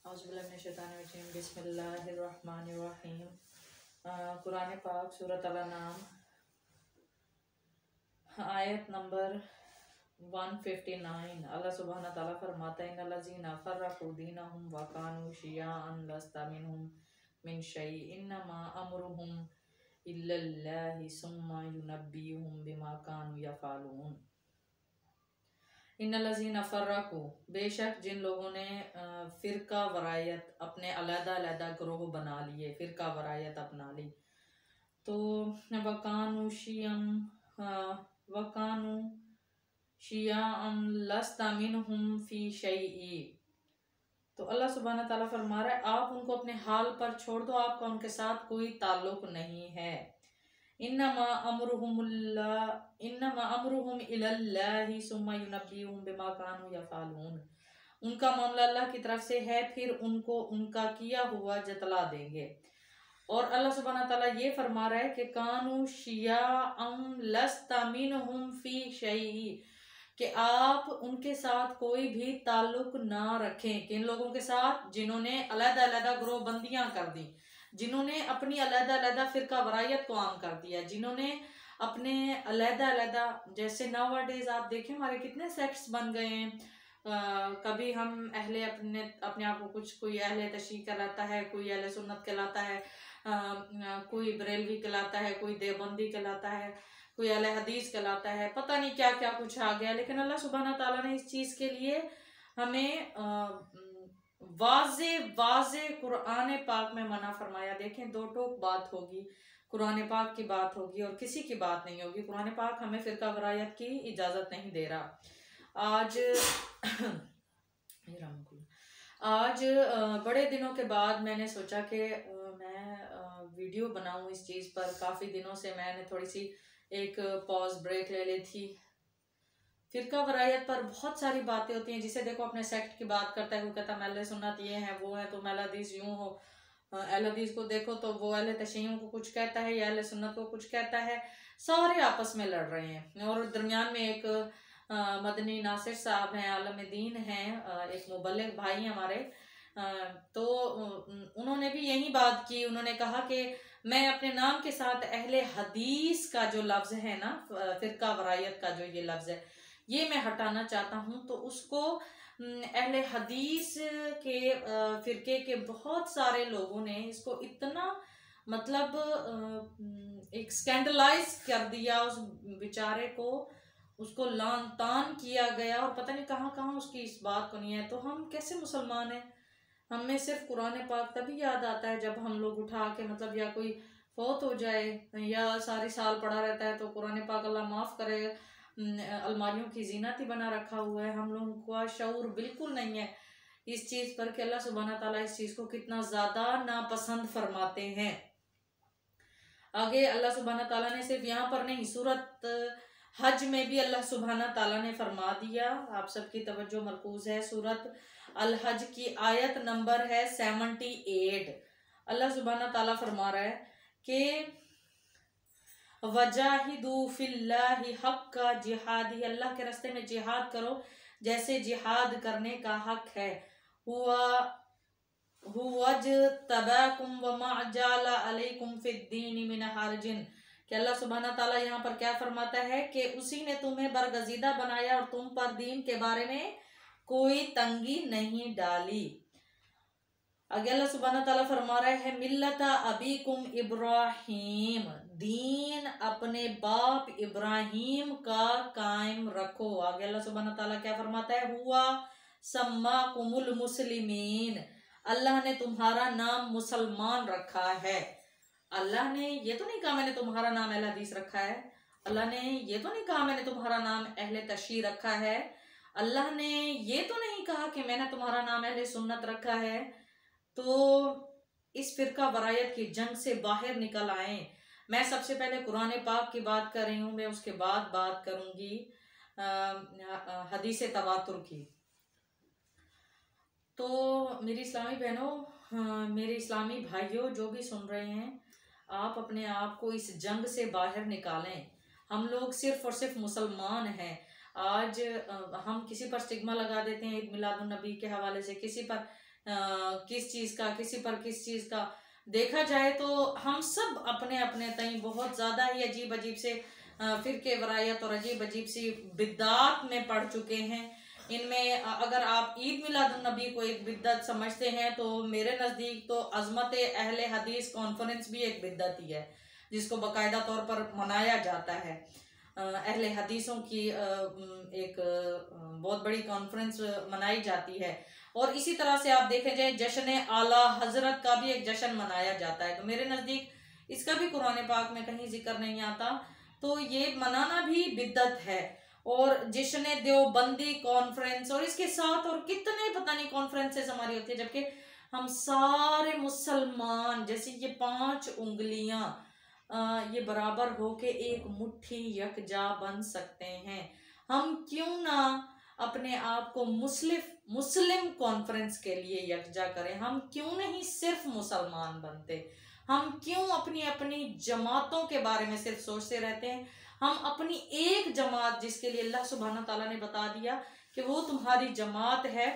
औज़ुबिल्लाहिमिनश्शैतानिर्रजीम बिस्मिल्लाहिर्रहमानिर्रहीम। कुरान पाक सूरत अल-अनाम आयत नंबर 159। अल्लाह सुब्हानहु व तआला फरमाता है इन्नल्लज़ीना फ़र्रक़ू दीनहुम व कानू शियअन लस्ता मिनहुम मिन शै इन्नमा अम्रुहुम इल्लल्लाहि सुम्मा युनब्बियुहुम बिमा कानू यफ़अलून। इन्नल्लज़ीना फ़र्रक़ू, बेशक जिन लोगों ने फ़िरका वरायत अपने अलग-अलग ग्रोह बना लिए, फ़िरका वरायत अपना ली, तो वकानु शियअन लस्ता मिनहुम फ़ी शैई, तो अल्लाह सुब्हानहु व तआला फरमा रहा है आप उनको अपने हाल पर छोड़ दो, आपका उनके साथ कोई ताल्लुक नहीं है। इन्नमा अम्रुहुम इलल्लाहि सुम्मा युनब्बियुहुम बिमा कानू यफ़अलून, उनका मामला अल्लाह की तरफ से है, फिर उनको उनका किया हुआ जतला देंगे। और अल्लाह सुब्हानहु व तआला ये फरमा रहा है कि कानू शियअन लस्ता मिनहुम फ़ी शैई, कि आप उनके साथ कोई भी ताल्लुक ना रखें। किन लोगों के साथ? जिन्होंने अलग-अलग ग्रोह बंदियां कर दी, जिन्होंने अपनी अलग-अलग फ़िरका वरायत को आम कर दिया, जिन्होंने अपने अलग-अलग, जैसे नाउ डेज आप देखें हमारे कितने सेक्ट्स बन गए हैं। कभी हम अपने आप को कोई अहले तशरीह कहलाता है, कोई अहले सुन्नत कहलाता है, कोई बरेलवी कहलाता है, कोई देवबंदी कहलाता है, कोई अहले हदीस कहलाता है, पता नहीं क्या क्या कुछ आ गया। लेकिन अल्लाह सुब्हानहु व तआला ने इस चीज़ के लिए हमें वाज़े कुरान पाक में मना फरमाया। देखें, दो टोक बात होगी, कुरान पाक की बात होगी और किसी की बात नहीं होगी। कुरान पाक हमें फ़िरका वरायत की इजाज़त नहीं दे रहा। आज बड़े दिनों के बाद मैंने सोचा कि मैं वीडियो बनाऊं इस चीज़ पर। काफ़ी दिनों से मैंने थोड़ी सी एक पॉज ब्रेक ले ली थी। फ़िरका वरायत पर बहुत सारी बातें होती हैं, जिसे देखो अपने सेक्ट की बात करता है, वो कहता है अहले सुन्नत ये है वो है, तुम अहले हदीस यूँ हो। अहले हदीस को देखो तो वो अहले तशय्युं को कुछ कहता है या अहले सुन्नत को कुछ कहता है। सारे आपस में लड़ रहे हैं और दरमियान में एक मदनी नासिर साहब हैं, आलम दीन हैं, एक मुबल्लिग भाई हमारे, तो उन्होंने भी यही बात की। उन्होंने कहा कि मैं अपने नाम के साथ अहले हदीस का जो लफ्ज़ है ना, फ़िरका वरायत का जो ये लफ्ज़ है, ये मैं हटाना चाहता हूँ। तो उसको अहले हदीस के फ़िरके के बहुत सारे लोगों ने इसको इतना मतलब एक स्कैंडलाइज कर दिया, उस बेचारे को, उसको लान तान किया गया और पता नहीं कहाँ कहाँ उसकी इस बात को नहीं है। तो हम कैसे मुसलमान हैं? हमें सिर्फ कुरान पाक तभी याद आता है जब हम लोग उठा के, मतलब या कोई फौत हो जाए या सारी साल पड़ा रहता है तो कुरान पाक अल्लाह माफ़ करे अलमारियों की जीनत ही बना रखा हुआ है। हम लोगों का शऊर बिल्कुल नहीं है इस चीज़ पर कि अल्लाह सुब्हानहु व तआला इस चीज़ को कितना ज़्यादा नापसंद फरमाते हैं। आगे अल्लाह सुब्हानहु व तआला ने सिर्फ यहाँ पर नहीं, सूरत हज में भी अल्लाह सुब्हानहु व तआला ने फरमा दिया। आप सबकी तवज्जो मरकूज़ है, सूरत अल हज की आयत नंबर है 78। अल्लाह सुब्हानहु व तआला फरमा रहा है कि वजाहिदू फिल्लाहि हक्का जिहादी, अल्लाह के रास्ते में जिहाद करो जैसे जिहाद करने का हक है। हुवज्तबाकुम वमा जअला अलैकुम फिद्दीन मिन हरजिन, कि अल्लाह सुब्हानहु व तआला यहाँ पर क्या फरमाता है कि उसी ने तुम्हें बरगजीदा बनाया और तुम पर दीन के बारे में कोई तंगी नहीं डाली। आगे अल्लाह सुब्हानहु व तआला फरमा रहा है मिल्लता अबीकुम इब्राहीम, दीन अपने बाप इब्राहीम का कायम रखो। आगे अल्लाह सुब्हानहु व तआला क्या फरमाता है, हुआ सम्माकुमुल मुस्लिमीन, अल्लाह ने तुम्हारा नाम मुसलमान रखा है। अल्लाह ने ये तो नहीं कहा मैंने तुम्हारा नाम अहले हदीस रखा है, अल्लाह ने ये तो नहीं कहा मैंने तुम्हारा नाम अहले तशरीह रखा है, अल्लाह ने ये तो नहीं कहा कि मैंने तुम्हारा नाम अहले सुन्नत रखा है। तो इस फ़िरका वरायत की जंग से बाहर निकल आए। मैं सबसे पहले कुरान पाक की बात कर रही हूँ, मैं उसके बाद बात करूँगी हदीस तवातुर की। तो मेरी इस्लामी बहनों, मेरे इस्लामी भाइयों जो भी सुन रहे हैं, आप अपने आप को इस जंग से बाहर निकालें। हम लोग सिर्फ और सिर्फ मुसलमान हैं। आज हम किसी पर स्टिग्मा लगा देते हैं ईद मिलादुन नबी के हवाले से, किसी पर किस चीज़ का, किसी पर किस चीज़ का। देखा जाए तो हम सब अपने अपने तई बहुत ज़्यादा ही अजीब अजीब से फिरके वरायत और अजीब अजीब सी बिद्दात में पड़ चुके हैं। इनमें अगर आप ईद मिलाद नबी को एक बिद्दत समझते हैं तो मेरे नज़दीक तो अजमत अहले हदीस कॉन्फ्रेंस भी एक बिद्दत ही है, जिसको बाकायदा तौर पर मनाया जाता है। अहले हदीसों की एक बहुत बड़ी कॉन्फ्रेंस मनाई जाती है। और इसी तरह से आप देखें जाए जश्न आला हजरत का भी एक जश्न मनाया जाता है, तो मेरे नज़दीक इसका भी कुरान पाक में कहीं जिक्र नहीं आता, तो ये मनाना भी बिद्दत है। और जश्न देवबंदी कॉन्फ्रेंस और इसके साथ और कितने पता नहीं कॉन्फ्रेंसेस हमारी होती है, जबकि हम सारे मुसलमान जैसे ये 5 उंगलियां ये बराबर होके एक मुट्ठी यकजा बन सकते हैं। हम क्यों ना अपने आप को मुस्लिम कॉन्फ्रेंस के लिए यकजा करें? हम क्यों नहीं सिर्फ मुसलमान बनते? हम क्यों अपनी अपनी जमातों के बारे में सिर्फ सोचते रहते हैं? हम अपनी एक जमात, जिसके लिए अल्लाह सुब्हाना ताला ने बता दिया कि वो तुम्हारी जमात है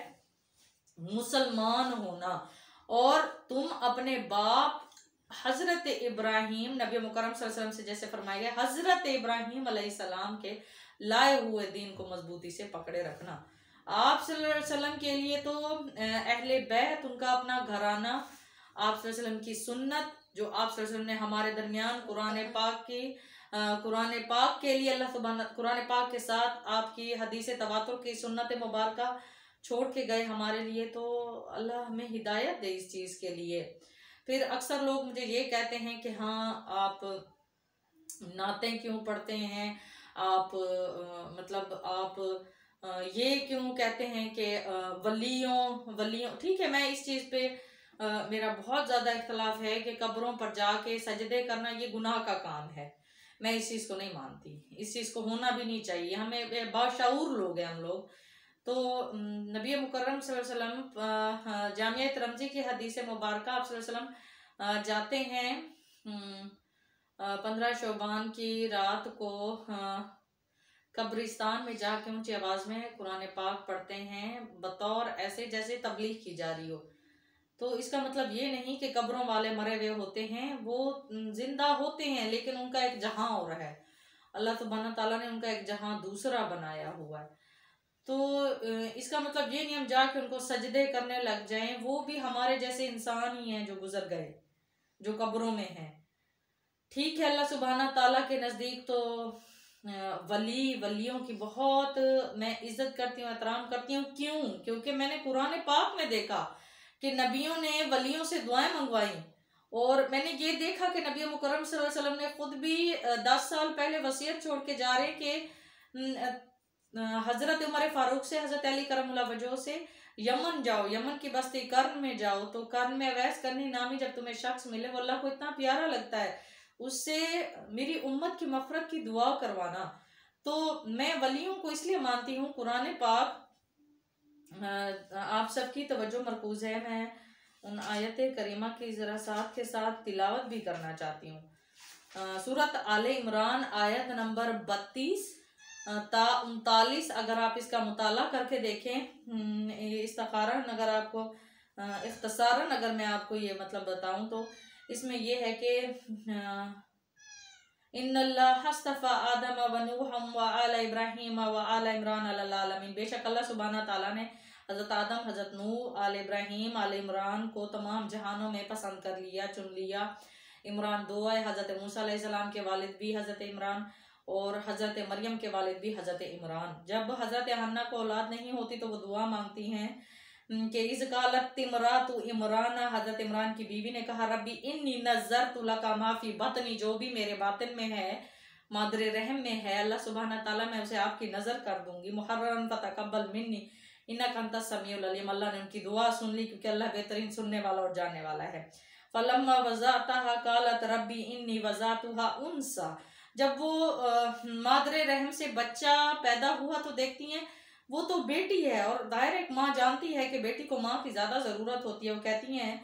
मुसलमान होना, और तुम अपने बाप हजरत इब्राहिम नबी मुकर्रम सल्लल्लाहु अलैहि वसल्लम से जैसे फरमाया गया, हजरत इब्राहिम अलैहिस्सलाम के लाए हुए दीन को मजबूती से पकड़े रखना। आप सल्लल्लाहु अलैहि वसल्लम के लिए तो अहले बैत, उनका अपना घराना, आप सल्लल्लाहु अलैहि वसल्लम की सुन्नत जो आप सल्लल्लाहु अलैहि वसल्लम ने हमारे दरमियान कुरान पाक के लिए अल्लाह सुब्हान कुरान पाक के साथ आपकी हदीस तवातुर की सुन्नत मुबारका छोड़ के गए हमारे लिए, तो अल्लाह हमें हिदायत दे इस चीज़ के लिए। फिर अक्सर लोग मुझे ये कहते हैं कि हाँ आप नाते क्यों पढ़ते हैं, आप मतलब आप ये क्यों कहते हैं कि वलियों ठीक है, मैं इस चीज़ पे मेरा बहुत ज़्यादा इख्तलाफ है कि कब्रों पर जाके सजदे करना ये गुनाह का काम है। मैं इस चीज़ को नहीं मानती, इस चीज़ को होना भी नहीं चाहिए। हमें बाशऊर लोग हैं हम लोग। तो नबी मुकर्रम सल्लल्लाहु अलैहि वसल्लम जामिया तिरमिज़ी की हदीस मुबारक आप सल्लल्लाहु अलैहि वसल्लम जाते हैं 15 शोबान की रात को कब्रिस्तान में जाके ऊंची आवाज़ में कुरान पाक पढ़ते हैं, बतौर ऐसे जैसे तबलीग की जा रही हो। तो इसका मतलब ये नहीं कि कब्रों वाले मरे हुए होते हैं, वो जिंदा होते हैं, लेकिन उनका एक जहां और है। अल्लाह सुब्हानहू ताला ने उनका एक जहां दूसरा बनाया हुआ है। तो इसका मतलब ये नहीं हम जाके उनको सजदे करने लग जाएं, वो भी हमारे जैसे इंसान ही हैं जो गुजर गए, जो कब्रों में हैं। ठीक है, अल्लाह सुब्हानहू ताला के नज़दीक तो वलियों की बहुत मैं इज्जत करती हूँ, एहतराम करती हूँ। क्यों? क्योंकि मैंने कुरान पाक में देखा कि नबियों ने वलियों से दुआएं मंगवाई, और मैंने ये देखा कि नबी मुकर्रम सल्लल्लाहु अलैहि वसल्लम ने खुद भी 10 साल पहले वसीयत छोड़ के जा रहे कि हजरत उमर फारूक से, हजरत अली करमुल्लाह वजह से यमन जाओ, यमन की बस्ती कर्न में जाओ, तो कर्न में अवैस करनी नामी जब तुम्हें शख्स मिले वो अल्लाह को इतना प्यारा लगता है, उससे मेरी उम्मत की मफरत की दुआ करवाना। तो मैं वलियों को इसलिए मानती हूँ। कुरान पाक आप सबकी तवज्जो मरकूज है, मैं उन आयत करीमा की ज़रा साथ के साथ तिलावत भी करना चाहती हूँ। सूरत आले इमरान आयत नंबर 32 ता 39, अगर आप इसका मुताला करके देखें, इस्तिखारन अगर आपको इख्तसारन अगर मैं आपको ये मतलब बताऊं तो इसमें ये है कि इन्नल्लाह हस्तफा आदम व नूहम व आला इब्राहिम व आला इमरान अलल आलमीन, बेशक अल्लाह सुब्हाना ताला ने हज़रत आदम, हज़रत नूह, आल इब्राहिम, आल इमरान को तमाम जहानों में पसंद कर लिया, चुन लिया। इमरान 2 है, हज़रत मूसा अलैहिस्सलाम के वालिद भी हज़रत इमरान और हज़रत मरियम के वालिद भी हज़रत इमरान। जब हज़रत हन्ना को औलाद नहीं होती तो वो दुआ मांगती हैं कि इज़क़ालत इमरातु इमरान, हज़रत इमरान की बीवी ने कहा रब्बी इन्नी नज़रतु लका मा फ़ी बतनी, जो भी मेरे बातिन में है, मादरे रहम में है, अल्लाह सुब्हाना ताला मैं उसे आपकी नज़र कर दूंगी। मुहर्ररन फतक़ब्बल मिन्नी इन्नका अंतस समीउल अलीम, अल्लाह ने उनकी दुआ सुन ली क्योंकि अल्लाह बेहतरीन सुनने वाला और जानने वाला है। फलम्मा वज़अतहा क़ालत रब्बी इन्नी वज़अतुहा उन्सा, जब वो मादरे रहम से बच्चा पैदा हुआ तो देखती हैं वो तो बेटी है, और दायरे एक माँ जानती है कि बेटी को माँ की ज़्यादा ज़रूरत होती है। वो कहती हैं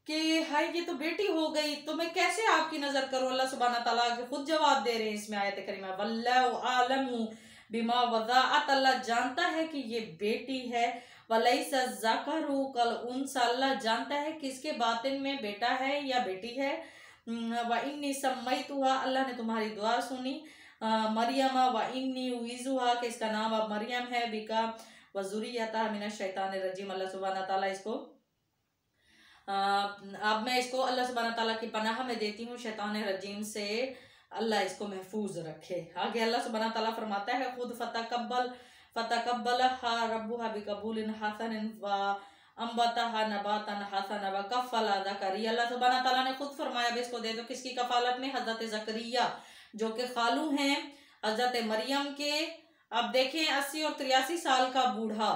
कि हाय ये तो बेटी हो गई, तो मैं कैसे आपकी नज़र करूँ? अल्लाह सुब्हाना ताला के खुद जवाब दे रहे हैं इसमें आयत करीमा, वल्लाहु आलमु बिमा वज़अत, अल्लाह जानता है कि ये बेटी है, वलैसा ज़करु कल उनसा, अल्लाह जानता है किसके बातिन में बेटा है या बेटी है। व इन्नी सम्मैतुहा, अल्लाह ने तुम्हारी दुआ सुनी। मरियम व इन्नी उईज़ुहा, कि इसका नाम अब मरियम है। बिका व ज़ुर्रियतहा मिनश शैतानिर रजीम, अल्लाह सुब्हानहू तआला इसको अब मैं इसको अल्लाह सुब्हानहू तआला की पनाह में देती हूँ शैतान रजीम से, अल्लाह इसको महफूज रखे। आगे अल्लाह सुब्हानहू तआला फरमाता है खुद फतकब्बलहा रब्बुहा बिकबूलिन हसनिन व अंबतहा नबातन हसन व कफ़ला ज़करिया, अल्लाह सुब्हानहू तआला ने खुद फरमाया अब इसको दे दो, किसकी कफालत में? हजरत ज़करिया जो कि खालू हैं हजरत मरियम के। अब देखें 80 और 83 साल का बूढ़ा,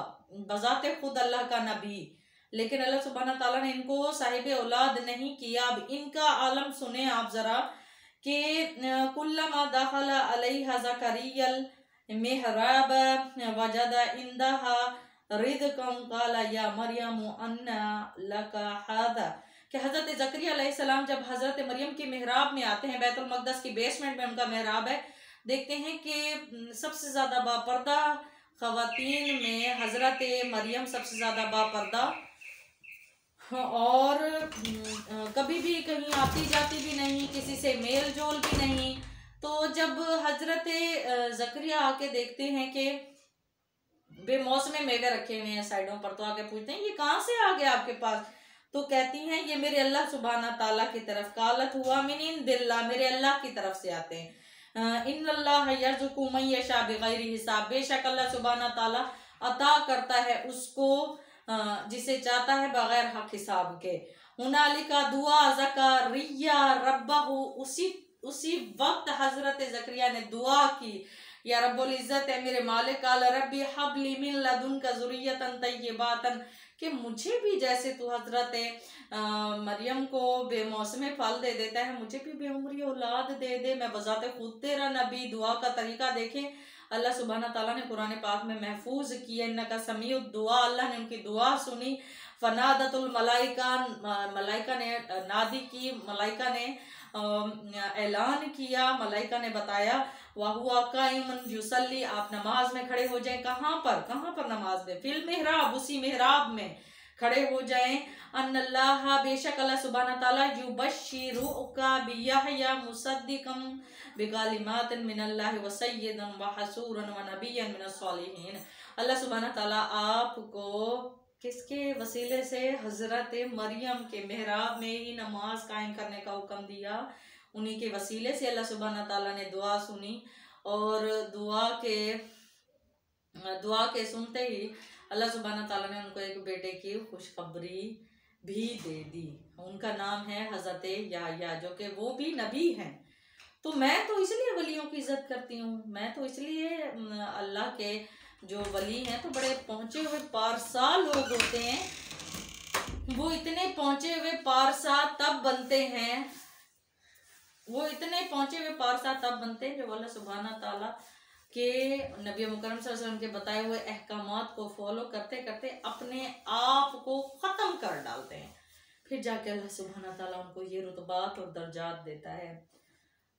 बजाते खुद अल्लाह का नबी, लेकिन अल्लाह सुब्हानहू तआला ने इनको साहिब औलाद नहीं किया। अब इनका आलम सुने आप जरा कि कुल्लमा दखला अलैहा ज़करियल मिहराब वजद इंदहा रिज़क़न क़ाला या मरियम अन्ना लका हाज़ा, कि हज़रत ज़करिया अलैहिस्सलाम जब हज़रत मरियम के मेहराब में आते हैं, बैतुल मक़दस की बेसमेंट में उनका मेहराब है, देखते हैं कि सबसे ज़्यादा बापर्दा ख़वातीन में हज़रत मरियम सबसे ज़्यादा बापर्दा, और कभी भी कहीं आती जाती भी नहीं, किसी से मेल जोल भी नहीं। तो जब हजरत ज़करिया आके देखते हैं कि बेमौसमे मेवे रखे हुए हैं साइडों पर, तो आके पूछते हैं ये कहाँ से आ गया आपके पास? तो कहती हैं ये मेरे अल्लाह सुब्हाना ताला की तरफ, कालत हुआ मिन इंदिल्लाह, मेरे अल्लाह की तरफ से आते हैं। इन्नल्लाह यर्ज़ुक़ु मन यशा बिग़ैरि हिसाब, बेशक अल्लाह सुब्हाना ताला अता करता है उसको जिसे चाहता है बगैर हक हिसाब के। हुनालिका दुआ ज़करिया रब्बहु, उसी वक्त हजरत ज़करिया ने दुआ की, या रब्बुल इज़्ज़त है मेरे मालिक, काल रब्बी हबली मिन लदुनका ज़ुर्रियतन तय्यबातन, कि मुझे भी जैसे तू हजरत मरियम को बेमौसमे फल दे देता है, मुझे भी बेउम्री औलाद दे दे। मैं बजाते खुद तेरा नबी। दुआ का तरीका देखें, अल्लाह सुब्हाना ताला ने कुरान पाक में महफूज किया, इन्नका समीउद दुआ, अल्लाह ने उनकी दुआ सुनी। फनादतुल मलाइका, मलाइका ने नादी की, मलाइका ने ऐलान किया, मलाइका ने बताया वहुआ काइमुन युसल्ली, आप नमाज में खड़े हो जाएं। कहाँ पर नमाज में? फिल मेहराब, उसी मेहराब में खड़े हो जाएं। अन्नल्लाह, बेशक अल्लाह सुब्हाना ताला युबश्शिरुका बियहया मुसद्दिकम बिकलिमातिन मिनल्लाहि व सय्यिदन व हसूरन व नबिय्यन मिनस सालिहीन, अल्लाह सुब्हाना ताला आपको किसके वसीले से? हजरत मरियम के मेहराब में ही नमाज कायम करने का हुक्म दिया, उन्हीं के वसीले से अल्लाह सुब्हाना ताला ने दुआ सुनी। और दुआ के सुनते ही अल्लाह सुब्हाना ताला ने उनको एक बेटे की खुशखबरी भी दे दी। उनका नाम है हजरत याह्या, जो कि वो भी नबी हैं। तो मैं तो इसलिए वलियों की इज्जत करती हूँ, मैं तो इसलिए अल्लाह के जो वली हैं तो बड़े पहुँचे हुए पारसा लोग होते हैं। वो इतने पहुँचे हुए पारसा तब बनते हैं, जो अल्लाह सुब्हाना ताला के नबी मुकर्रम सल्लल्लाहु अलैहि वसल्लम के बताए हुए अहकामात को फॉलो करते करते अपने आप को ख़त्म कर डालते हैं, फिर जाके अल्लाह सुब्हाना ताला उनको ये रुतबात और दर्जात देता है।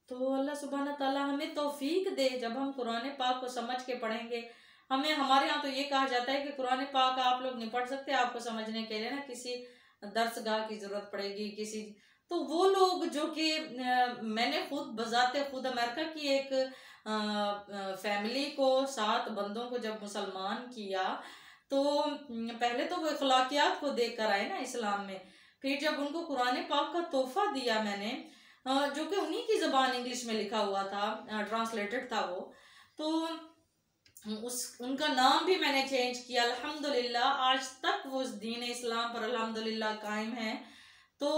तो अल्लाह सुब्हाना ताला हमें तौफीक दे, जब हम कुरान पाक को समझ के पढ़ेंगे। हमारे यहाँ तो ये कहा जाता है कि कुरान पाक आप लोग नहीं पढ़ सकते, आपको समझने के लिए ना किसी दर्सगाह की ज़रूरत पड़ेगी, किसी। तो वो लोग जो कि मैंने बजाते खुद अमेरिका की एक फैमिली को 7 बंदों को जब मुसलमान किया, तो पहले तो वो अखलाकियात को देख कर आए ना इस्लाम में, फिर जब उनको कुरान पाक का तोहफा दिया मैंने, जो कि उन्हीं की ज़बान इंग्लिश में लिखा हुआ था, ट्रांसलेटेड था वो, तो उनका नाम भी मैंने चेंज किया। अल्हम्दुलिल्लाह आज तक वो दीन इस्लाम पर अल्हम्दुलिल्लाह कायम है। तो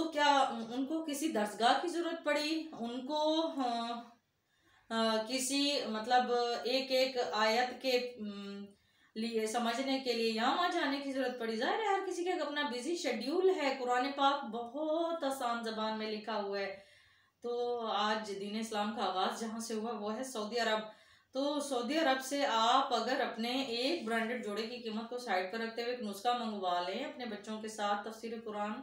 क्या उनको किसी दर्सगाह की ज़रूरत पड़ी? उनको किसी मतलब एक आयत के लिए समझने के लिए यहाँ वहाँ जाने की ज़रूरत पड़ी? ज़ाहिर है हर किसी का अपना बिजी शेड्यूल है। कुरान पाक बहुत आसान ज़बान में लिखा हुआ है। तो आज दीन इस्लाम का आगाज़ जहाँ से हुआ वो है सऊदी अरब। तो सऊदी अरब से आप अगर अपने एक ब्रांडेड जोड़े की कीमत को साइड पर रखते हुए एक नुस्खा मंगवा लें अपने बच्चों के साथ, तफसीर कुरान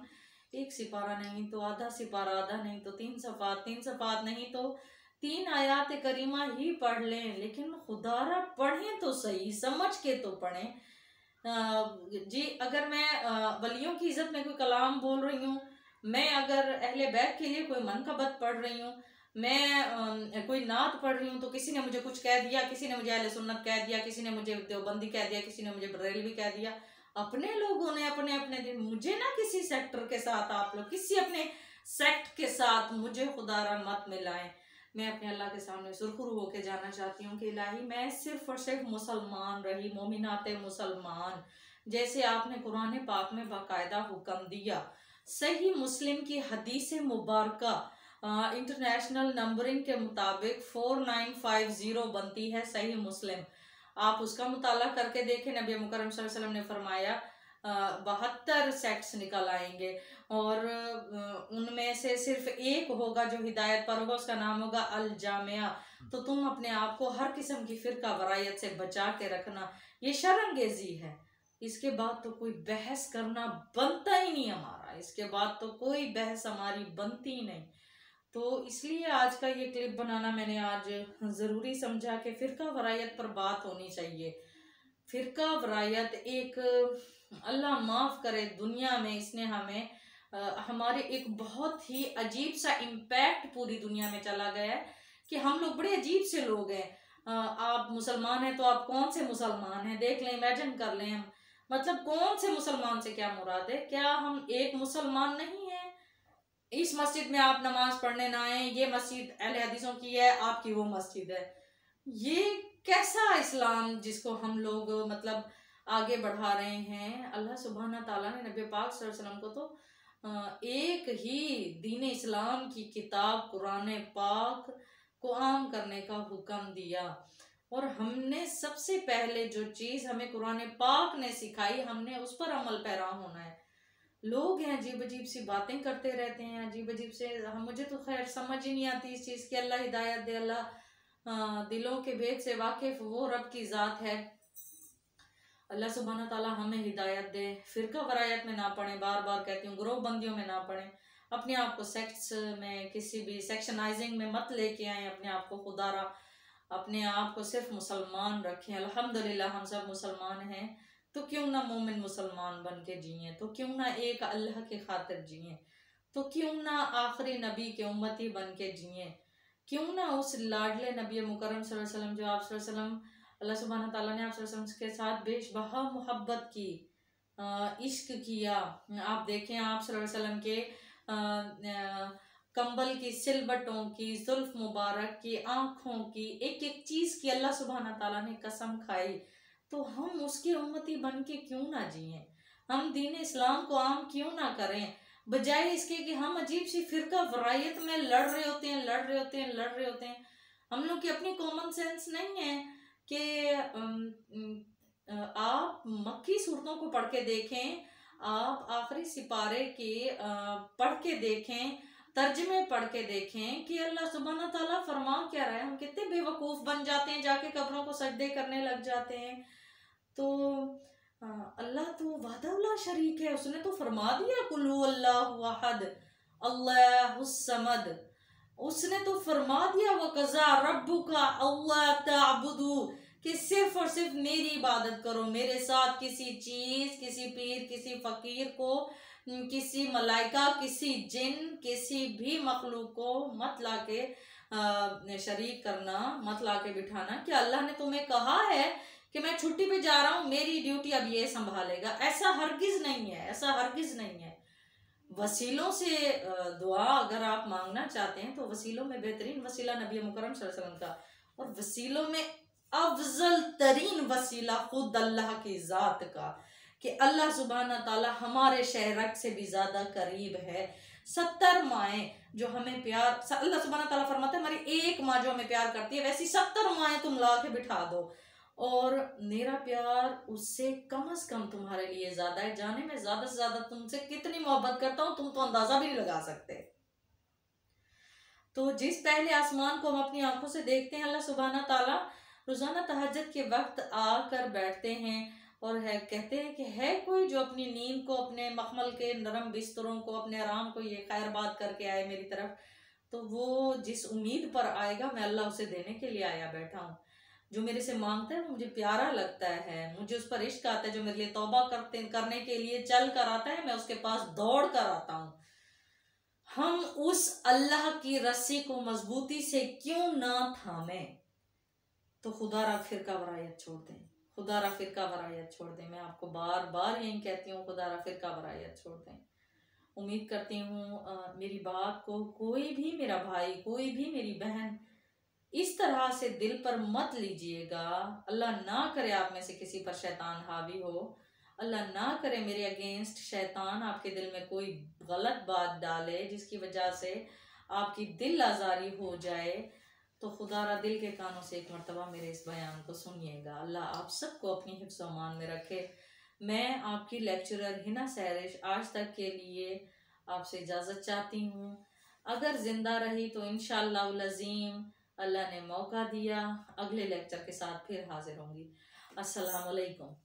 1 सिपारा नहीं तो आधा सिपारा, आधा नहीं तो 3 सफ़ात, 3 सफ़ात नहीं तो 3 आयात करीमा ही पढ़ लें, लेकिन खुदारा पढ़ें तो सही, समझ के तो पढ़ें। जी अगर मैं वलियों की इज्जत में कोई कलाम बोल रही हूँ, मैं अगर अहले बैत के लिए कोई मनकबत पढ़ रही हूँ, मैं कोई नात पढ़ रही हूँ, तो किसी ने मुझे कुछ कह दिया, किसी ने मुझे अहले सुन्नत कह दिया, किसी ने मुझे देवबंदी कह दिया, किसी ने मुझे बरेलवी कह दिया, अपने लोगों ने अपने अपने दिन, मुझे ना किसी सेक्टर के साथ आप लोग किसी अपने सेक्ट के साथ मुझे खुदारा मत मिलाएं। मैं अपने अल्लाह के सामने सुरखरू होके जाना चाहती हूँ कि इलाही मैं सिर्फ और सिर्फ मुसलमान रही, मोमिनाते मुसलमान, जैसे आपने कुरान पाक में बाकायदा हुक्म दिया। सही मुस्लिम की हदीस मुबारका इंटरनेशनल नंबरिंग के मुताबिक 4950 बनती है सही मुस्लिम। आप उसका मुताला करके देखें, नबी मुकर्रम सल्लल्लाहु अलैहि वसल्लम ने फरमाया 72 सेक्ट्स निकल आएंगे और उनमें से सिर्फ एक होगा जो हिदायत पर होगा, उसका नाम होगा अल जामिया। तो तुम अपने आप को हर किस्म की फिरका वरायत से बचा के रखना, ये शर्मंगेजी है। इसके बाद तो कोई बहस करना बनता ही नहीं हमारा, इसके बाद तो कोई बहस हमारी बनती ही नहीं। तो इसलिए आज का ये क्लिप बनाना मैंने आज ज़रूरी समझा कि फ़िरका वरायत पर बात होनी चाहिए। फ़िरका वरायत एक, अल्लाह माफ़ करे, दुनिया में इसने हमें हमारे एक बहुत ही अजीब सा इम्पैक्ट पूरी दुनिया में चला गया है कि हम लोग बड़े अजीब से लोग हैं। आप मुसलमान हैं तो आप कौन से मुसलमान हैं, देख लें, इमेजिन कर लें हम, मतलब कौन से मुसलमान से क्या मुराद है? क्या हम एक मुसलमान नहीं है? इस मस्जिद में आप नमाज पढ़ने ना आए, ये मस्जिद अहले हदीसों की है, आपकी वो मस्जिद है। ये कैसा इस्लाम जिसको हम लोग मतलब आगे बढ़ा रहे हैं। अल्लाह सुब्हाना ताला ने नबी पाक सल्लल्लाहु अलैहि वसल्लम को तो एक ही दीन इस्लाम की किताब कुरान पाक को आम करने का हुक्म दिया, और हमने सबसे पहले जो चीज़ हमें कुरान पाक ने सिखाई, हमने उस पर अमल पैरा होना है। लोग हैं अजीब अजीब सी बातें करते रहते हैं, अजीब अजीब से, हम, मुझे तो खैर समझ ही नहीं आती इस चीज़ की। अल्लाह हिदायत दे, अल्लाह दिलों के भेद से वाकिफ वो रब की ज़ात है। अल्लाह सुब्हाना ताला हमें हिदायत दे, फ़िरका वरायत में ना पड़े, बार बार कहती हूँ, ग्रोह बंदियों में ना पड़े, अपने आप को सेक्ट्स में किसी भी सेक्शनाइजिंग में मत लेके आए, अपने आप को खुदारा, अपने आप को सिर्फ मुसलमान रखें। अल्हम्दुलिल्लाह हम सब मुसलमान हैं, तो क्यों ना मोमिन मुसलमान बन के जिए, तो क्यों ना एक अल्लाह की खातिर जिए, तो क्यों ना आखिरी नबी के उम्मती बन के जिए, क्यों ना उस लाडले नबी मुकर्रम सल्लल्लाहु अलैहि वसल्लम, जो आप सल्लल्लाहु अलैहि वसल्लम, अल्लाह सुब्हानहू तआला ने आप सल्लल्लाहु अलैहि वसल्लम के साथ बेशबहा मोहब्बत की, इश्क किया। आप देखें आप सल्लल्लाहु अलैहि वसल्लम के कंबल की सिलबटों की, जुल्फ मुबारक की, आँखों की, एक एक चीज़ की अल्लाह सुब्हाना ताला ने कसम खाई। तो हम उसके उम्मती बन के क्यों ना जिए, हम दीन इस्लाम को आम क्यों ना करें, बजाय इसके कि हम अजीब सी फिरका वरायत में लड़ रहे होते हैं। हम लोग की अपनी कॉमन सेंस नहीं है कि आप मक्की सूरतों को पढ़ के देखें, आप आखिरी सिपारे के पढ़ के देखें, तर्जमे पढ़ के देखें कि अल्लाह सुब्हाना ताला फरमा क्या रहा है। हम कितने बेवकूफ़ बन जाते हैं, जाके कब्रों को सजदे करने लग जाते हैं। तो अल्लाह तो वाहदहुल्ला शरीक है, उसने तो फरमा दिया कुल हुवल्लाहु अहद अल्लाहुस समद, उसने तो फरमा दिया वक़ज़ा रब्बुका अल्ला ताबुदू, कि सिर्फ और सिर्फ मेरी इबादत करो, मेरे साथ किसी चीज़, किसी पीर, किसी फ़कीर को, किसी मलाइका, किसी जिन, किसी भी मखलूक को मत लाके शरीक करना, मत लाके बिठाना कि अल्लाह ने तुम्हें कहा है कि मैं छुट्टी पे जा रहा हूँ, मेरी ड्यूटी अब ये संभालेगा। ऐसा हरगिज़ नहीं है, ऐसा हरगिज़ नहीं है। वसीलों से दुआ अगर आप मांगना चाहते हैं तो वसीलों में बेहतरीन वसीला नबी मुकर्रम सल्लल्लाहु अलैहि वसल्लम का, और वसीलों में अफजल तरीन वसीला खुद अल्लाह की ज़ात का, कि अल्लाह सुब्हाना ताला हमारे शहरक से भी ज़्यादा करीब है। 70 माएँ जो हमें प्यार, अल्लाह सुब्हाना ताला फरमाते हैं हमारी एक माँ जो हमें प्यार करती है, वैसी 70 माएँ तुम ला के बिठा दो, और मेरा प्यार उससे कम से कम तुम्हारे लिए ज़्यादा है। जाने मैं ज़्यादा से ज़्यादा तुमसे कितनी मोहब्बत करता हूँ, तुम तो अंदाज़ा भी नहीं लगा सकते। तो जिस पहले आसमान को हम अपनी आंखों से देखते हैं, अल्लाह सुब्हाना ताला रोज़ाना तहज्जुद के वक्त आकर बैठते हैं और कहते हैं कि है कोई जो अपनी नींद को, अपने मखमल के नरम बिस्तरों को, अपने आराम को ये खैर बात करके आए मेरी तरफ। तो वो जिस उम्मीद पर आएगा मैं अल्लाह उसे देने के लिए आया बैठा हूँ। जो मेरे से मांगता है वो मुझे प्यारा लगता है, मुझे उस पर इश्क आता है। जो मेरे लिए तौबा करने के लिए चल कर आता है, मैं उसके पास दौड़ कर आता हूँ। हम उस अल्लाह की रस्सी को मजबूती से क्यों ना थामे। तो खुदारा फिरका वरायत छोड़ दें, खुदारा फिरका वरायत छोड़ दें। मैं आपको बार बार यही कहती हूँ, खुदारा फिरका वरायत छोड़ दें। उम्मीद करती हूँ मेरी बात को कोई भी मेरा भाई, कोई भी मेरी बहन इस तरह से दिल पर मत लीजिएगा। अल्लाह ना करे आप में से किसी पर शैतान हावी हो, अल्लाह ना करे मेरे अगेंस्ट शैतान आपके दिल में कोई गलत बात डाले जिसकी वजह से आपकी दिल आज़ारी हो जाए। तो खुदारा दिल के कानों से एक मरतबा मेरे इस बयान को सुनिएगा। अल्लाह आप सबको अपनी हिफ्ज़ व अमान में रखे। मैं आपकी लेक्चरर हिना सहरिश आज तक के लिए आपसे इजाज़त चाहती हूँ। अगर ज़िंदा रही तो इंशाअल्लाह अज़ीम अल्लाह ने मौका दिया, अगले लेक्चर के साथ फिर हाजिर होंगी। अस्सलाम वालेकुम।